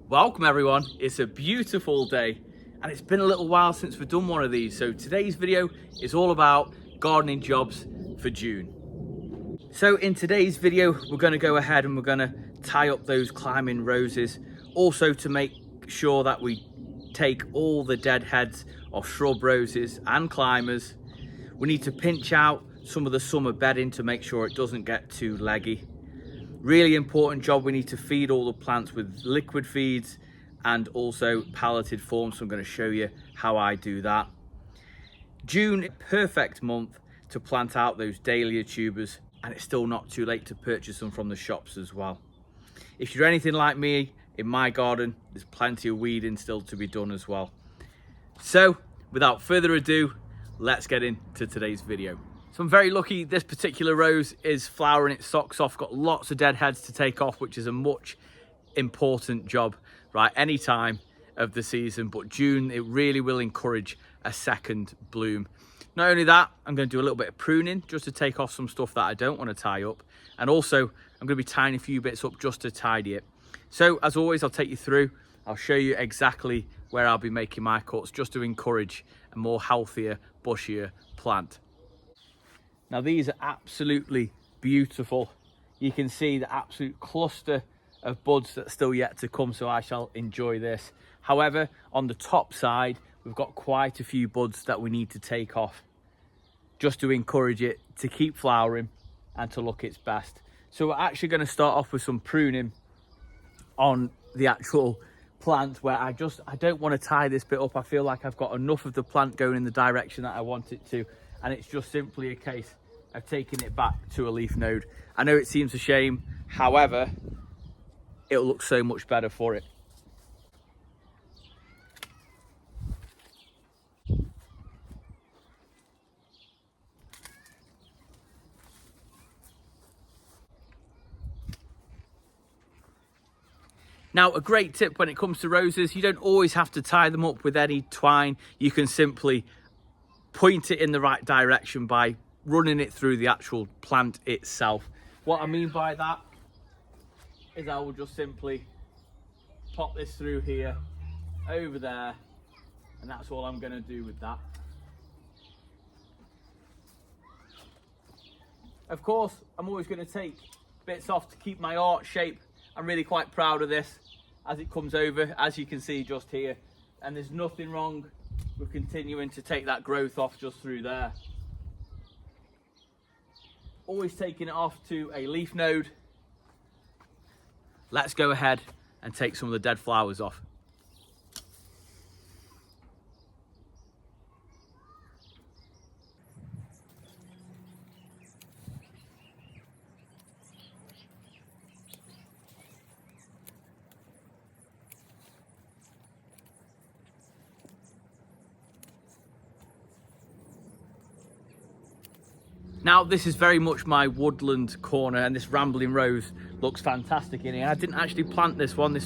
Welcome everyone, it's a beautiful day and it's been a little while since we've done one of these, so today's video is all about gardening jobs for June. So in today's video we're going to go ahead and we're going to tie up those climbing roses, also to make sure that we take all the dead heads of shrub roses and climbers. We need to pinch out some of the summer bedding to make sure it doesn't get too leggy. Really important job, we need to feed all the plants with liquid feeds and also pelleted form, so I'm going to show you how I do that. June, perfect month to plant out those dahlia tubers, and it's still not too late to purchase them from the shops as well. If you're anything like me, in my garden there's plenty of weeding still to be done as well. So without further ado, let's get into today's video. So I'm very lucky this particular rose is flowering its socks off, got lots of dead heads to take off, which is a much important job, right, any time of the season, but June it really will encourage a second bloom. Not only that, I'm going to do a little bit of pruning just to take off some stuff that I don't want to tie up, and also I'm going to be tying a few bits up just to tidy it. So as always, I'll take you through, I'll show you exactly where I'll be making my cuts just to encourage a more healthier, bushier plant. Now these are absolutely beautiful. You can see the absolute cluster of buds that's still yet to come, so I shall enjoy this. However, on the top side, we've got quite a few buds that we need to take off just to encourage it to keep flowering and to look its best. So we're actually going to start off with some pruning on the actual plant, where I don't want to tie this bit up. I feel like I've got enough of the plant going in the direction that I want it to, and it's just simply a case of taking it back to a leaf node. I know it seems a shame, however, it'll look so much better for it. Now, a great tip when it comes to roses, you don't always have to tie them up with any twine. You can simply point it in the right direction by running it through the actual plant itself. What I mean by that is I will just simply pop this through here, over there, and that's all I'm going to do with that. Of course, I'm always going to take bits off to keep my art shape. I'm really quite proud of this as it comes over, as you can see just here, and there's nothing wrong with continuing to take that growth off just through there. Always taking it off to a leaf node. Let's go ahead and take some of the dead flowers off. Now this is very much my woodland corner, and this rambling rose looks fantastic in here. I didn't actually plant this one.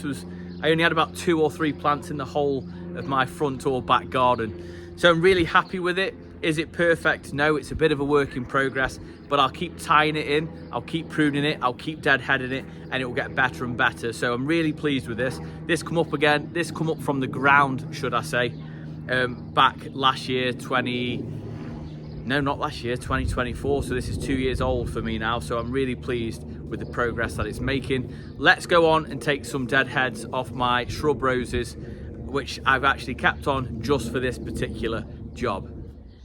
I only had about 2 or 3 plants in the whole of my front or back garden. So I'm really happy with it. Is it perfect? No, it's a bit of a work in progress, but I'll keep tying it in, I'll keep pruning it, I'll keep deadheading it, and it will get better and better. So I'm really pleased with this. This come up from the ground, should I say, back last year, 2024, so this is 2 years old for me now, so I'm really pleased with the progress that it's making. Let's go on and take some dead heads off my shrub roses, which I've actually kept on just for this particular job.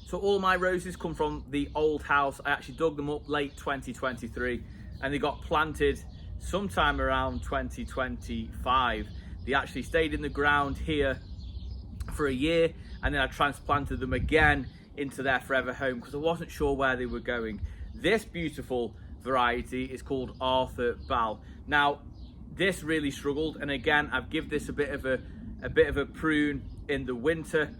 So all my roses come from the old house. I actually dug them up late 2023 and they got planted sometime around 2025. They actually stayed in the ground here for a year, and then I transplanted them again into their forever home because I wasn't sure where they were going. This beautiful variety is called Arthur Bal. Now this really struggled, and again I've given this a bit of a prune in the winter.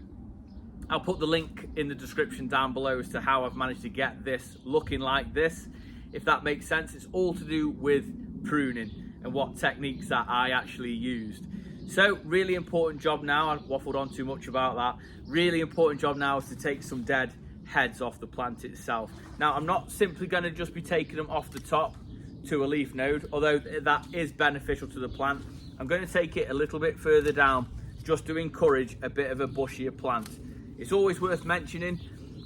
I'll put the link in the description down below as to how I've managed to get this looking like this, if that makes sense. It's all to do with pruning and what techniques that I actually used. So really important job now. I waffled on too much about that. Really important job now is to take some dead heads off the plant itself. Now I'm not simply going to just be taking them off the top to a leaf node, although that is beneficial to the plant. I'm going to take it a little bit further down just to encourage a bit of a bushier plant. It's always worth mentioning,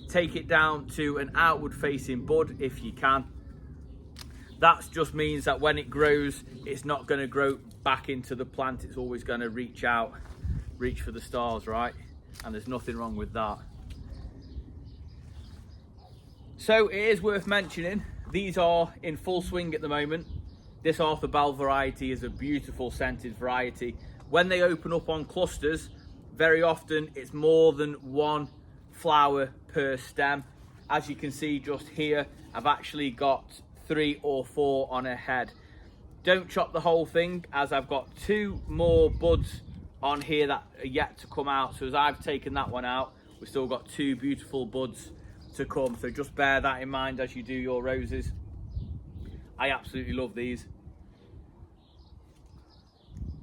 take it down to an outward facing bud if you can. That just means that when it grows, it's not going to grow back into the plant. It's always going to reach out, reach for the stars, right? And there's nothing wrong with that. So it is worth mentioning, these are in full swing at the moment. This Arthur Bell variety is a beautiful scented variety. When they open up on clusters, very often it's more than one flower per stem. As you can see just here, I've actually got 3 or 4 on a head. Don't chop the whole thing, as I've got 2 more buds on here that are yet to come out. So as I've taken that one out, we've still got 2 beautiful buds to come. So just bear that in mind as you do your roses. I absolutely love these.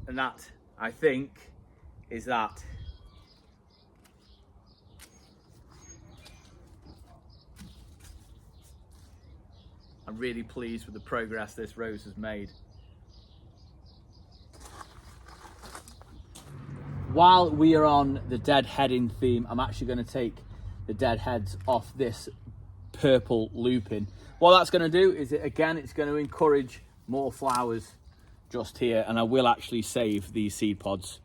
And that, I think, is that. I'm really pleased with the progress this rose has made. While we are on the deadheading theme, I'm actually going to take the deadheads off this purple lupin. What that's going to do is, it's going to encourage more flowers just here, and I will actually save these seed pods.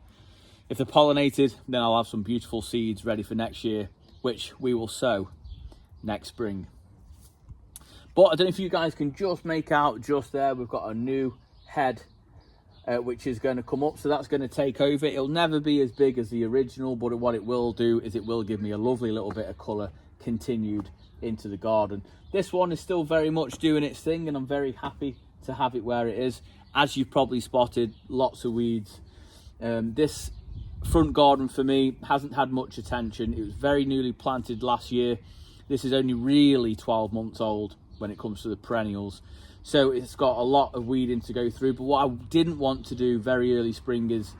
If they're pollinated, then I'll have some beautiful seeds ready for next year, which we will sow next spring. But I don't know if you guys can just make out just there, we've got a new head which is going to come up, so that's going to take over. It'll never be as big as the original, but what it will do is it will give me a lovely little bit of colour continued into the garden. This one is still very much doing its thing, and I'm very happy to have it where it is. As you've probably spotted, lots of weeds. This front garden for me hasn't had much attention. It was very newly planted last year. This is only really 12 months old when it comes to the perennials, so it's got a lot of weeding to go through. But what I didn't want to do very early spring is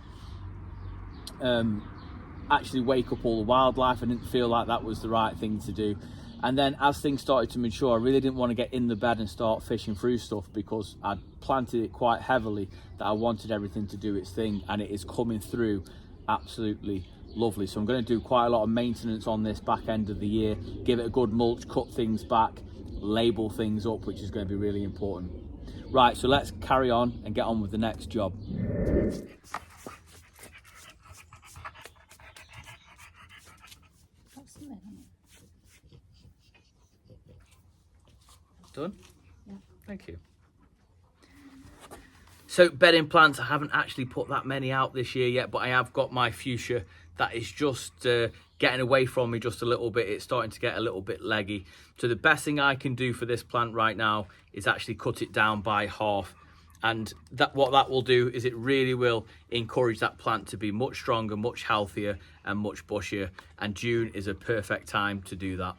actually wake up all the wildlife. I didn't feel like that was the right thing to do. And then as things started to mature, I really didn't want to get in the bed and start fishing through stuff, because I'd planted it quite heavily, that I wanted everything to do its thing, and it is coming through absolutely lovely. So I'm going to do quite a lot of maintenance on this back end of the year, give it a good mulch, cut things back, label things up, which is going to be really important. Right, so let's carry on and get on with the next job. Done? Yeah. Thank you. So bedding plants, I haven't actually put that many out this year yet, but I have got my fuchsia that is just getting away from me just a little bit. It's starting to get a little bit leggy. So the best thing I can do for this plant right now is actually cut it down by half. And what that will do is it really will encourage that plant to be much stronger, much healthier, and much bushier. And June is a perfect time to do that.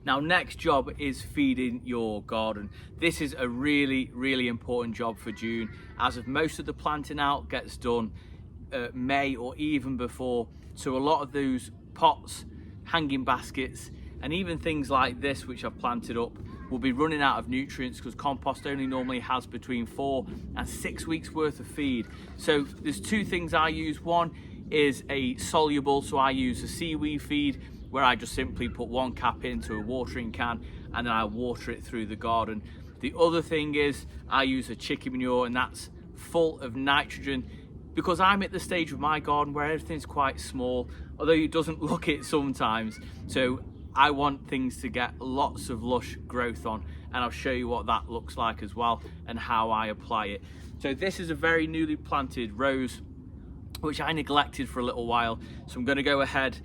Now, next job is feeding your garden. This is a really, really important job for June, as of most of the planting out gets done May or even before. So a lot of those pots, hanging baskets, and even things like this which I've planted up will be running out of nutrients, because compost only normally has between 4 and 6 weeks worth of feed. So there's 2 things I use. One is a soluble, so I use a seaweed feed, where I just simply put 1 cap into a watering can and then I water it through the garden. The other thing is I use a chicken manure, and that's full of nitrogen, because I'm at the stage of my garden where everything's quite small, although it doesn't look it sometimes. So I want things to get lots of lush growth on, and I'll show you what that looks like as well and how I apply it. So this is a very newly planted rose which I neglected for a little while, so I'm going to go ahead,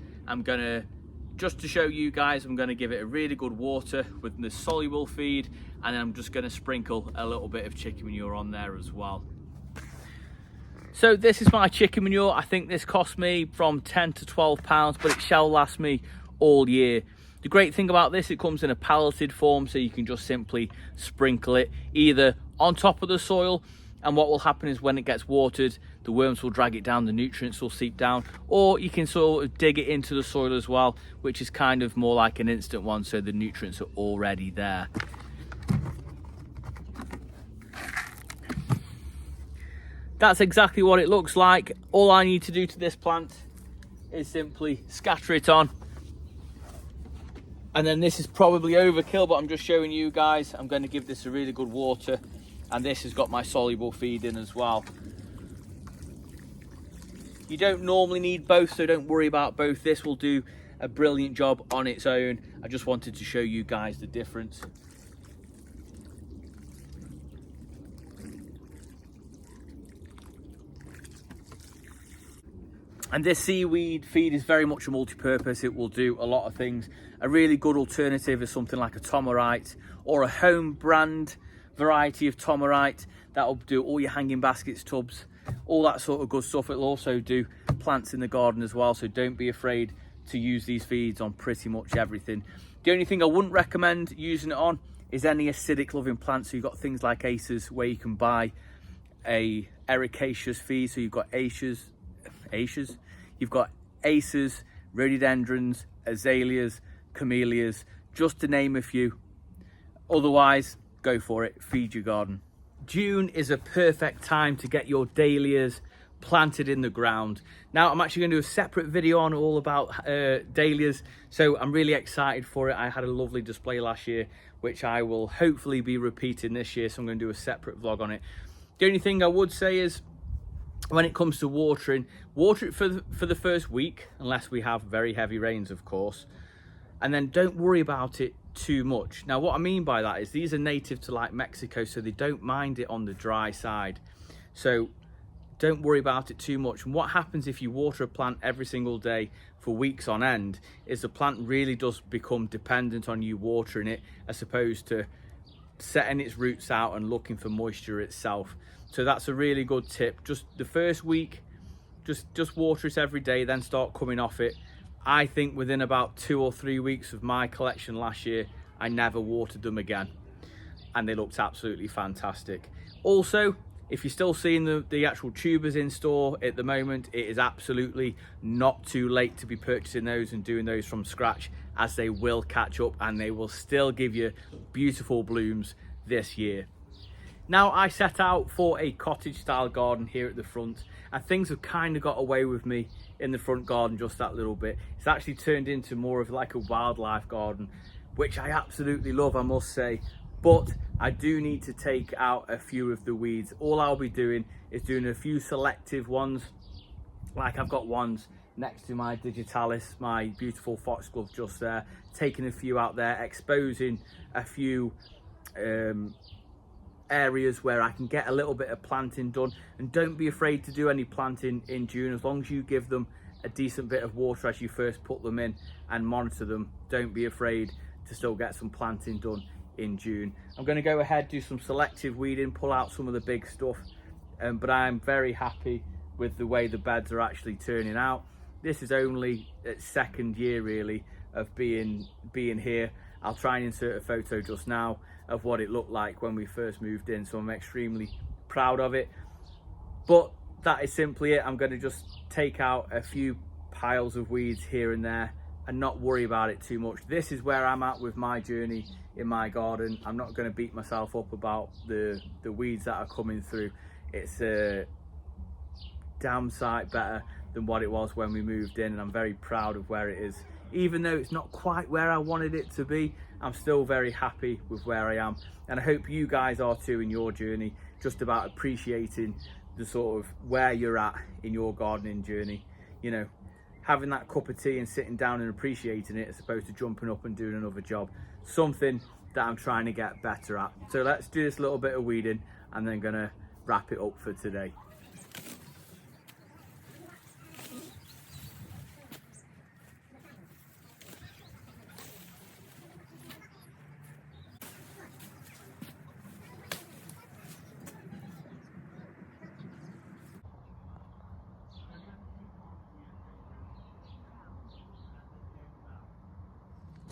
just to show you guys, I'm going to give it a really good water with the soluble feed, and then I'm just going to sprinkle a little bit of chicken manure on there as well. So this is my chicken manure. I think this cost me from £10 to £12, but it shall last me all year. The great thing about this, it comes in a pelleted form, so you can just simply sprinkle it either on top of the soil, and what will happen is when it gets watered, the worms will drag it down, the nutrients will seep down, or you can sort of dig it into the soil as well, which is kind of more like an instant one, so the nutrients are already there. that's exactly what it looks like. All I need to do to this plant is simply scatter it on. And then this is probably overkill, but I'm just showing you guys. I'm going to give this a really good water. And this has got my soluble feed in as well. You don't normally need both, so don't worry about both. This will do a brilliant job on its own. I just wanted to show you guys the difference. And this seaweed feed is very much a multi-purpose. It will do a lot of things. A really good alternative is something like a Tomorite or a home brand variety of Tomorite. That'll do all your hanging baskets, tubs, all that sort of good stuff. It'll also do plants in the garden as well, so don't be afraid to use these feeds on pretty much everything. The only thing I wouldn't recommend using it on is any acidic loving plants. So you've got things like aces where you can buy a ericaceous feed. So you've got aces, you've got aces, rhododendrons, azaleas, camellias, just to name a few. Otherwise, go for it, feed your garden. June is a perfect time to get your dahlias planted in the ground. Now I'm actually going to do a separate video on all about dahlias, so I'm really excited for it. I had a lovely display last year, which I will hopefully be repeating this year, so I'm going to do a separate vlog on it. The only thing I would say is, when it comes to watering, water it for the first week, unless we have very heavy rains, of course, and then don't worry about it too much. Now what I mean by that is these are native to like Mexico, so they don't mind it on the dry side, so don't worry about it too much. And what happens if you water a plant every single day for weeks on end is the plant really does become dependent on you watering it, as opposed to setting its roots out and looking for moisture itself. So that's a really good tip. Just the first week, just water it every day, then start coming off it. I think within about 2 or 3 weeks of my collection last year, I never watered them again, and they looked absolutely fantastic. Also, if you're still seeing the actual tubers in store at the moment, it is absolutely not too late to be purchasing those and doing those from scratch, as they will catch up and they will still give you beautiful blooms this year. Now, I set out for a cottage style garden here at the front, and things have kind of got away with me in the front garden just that little bit. It's actually turned into more of like a wildlife garden, which I absolutely love, I must say. But I do need to take out a few of the weeds. All I'll be doing is doing a few selective ones. Like I've got ones next to my digitalis, my beautiful foxglove just there, taking a few out there, exposing a few areas where I can get a little bit of planting done. And don't be afraid to do any planting in June, as long as you give them a decent bit of water as you first put them in and monitor them. Don't be afraid to still get some planting done in June. I'm going to go ahead, do some selective weeding, pull out some of the big stuff, but I'm very happy with the way the beds are actually turning out. This is only its second year really of being here. I'll try and insert a photo just now of what it looked like when we first moved in, so I'm extremely proud of it. But that is simply it. I'm going to just take out a few piles of weeds here and there and not worry about it too much. This is where I'm at with my journey in my garden. I'm not going to beat myself up about the weeds that are coming through. It's a damn sight better than what it was when we moved in, and I'm very proud of where it is. Even though it's not quite where I wanted it to be, I'm still very happy with where I am, and I hope you guys are too in your journey, just about appreciating the sort of where you're at in your gardening journey. You know, having that cup of tea and sitting down and appreciating it, as opposed to jumping up and doing another job. Something that I'm trying to get better at. So let's do this little bit of weeding and then gonna wrap it up for today.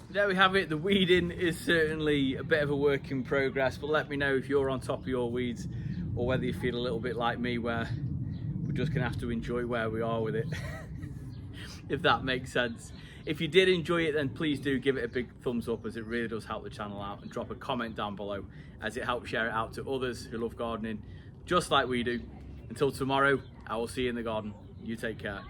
There we have it. The weeding is certainly a bit of a work in progress, but let me know if you're on top of your weeds, or whether you feel a little bit like me where we're just gonna have to enjoy where we are with it. If that makes sense. If you did enjoy it, then please do give it a big thumbs up, as it really does help the channel out, and drop a comment down below, as it helps share it out to others who love gardening just like we do. Until tomorrow, I will see you in the garden. You take care.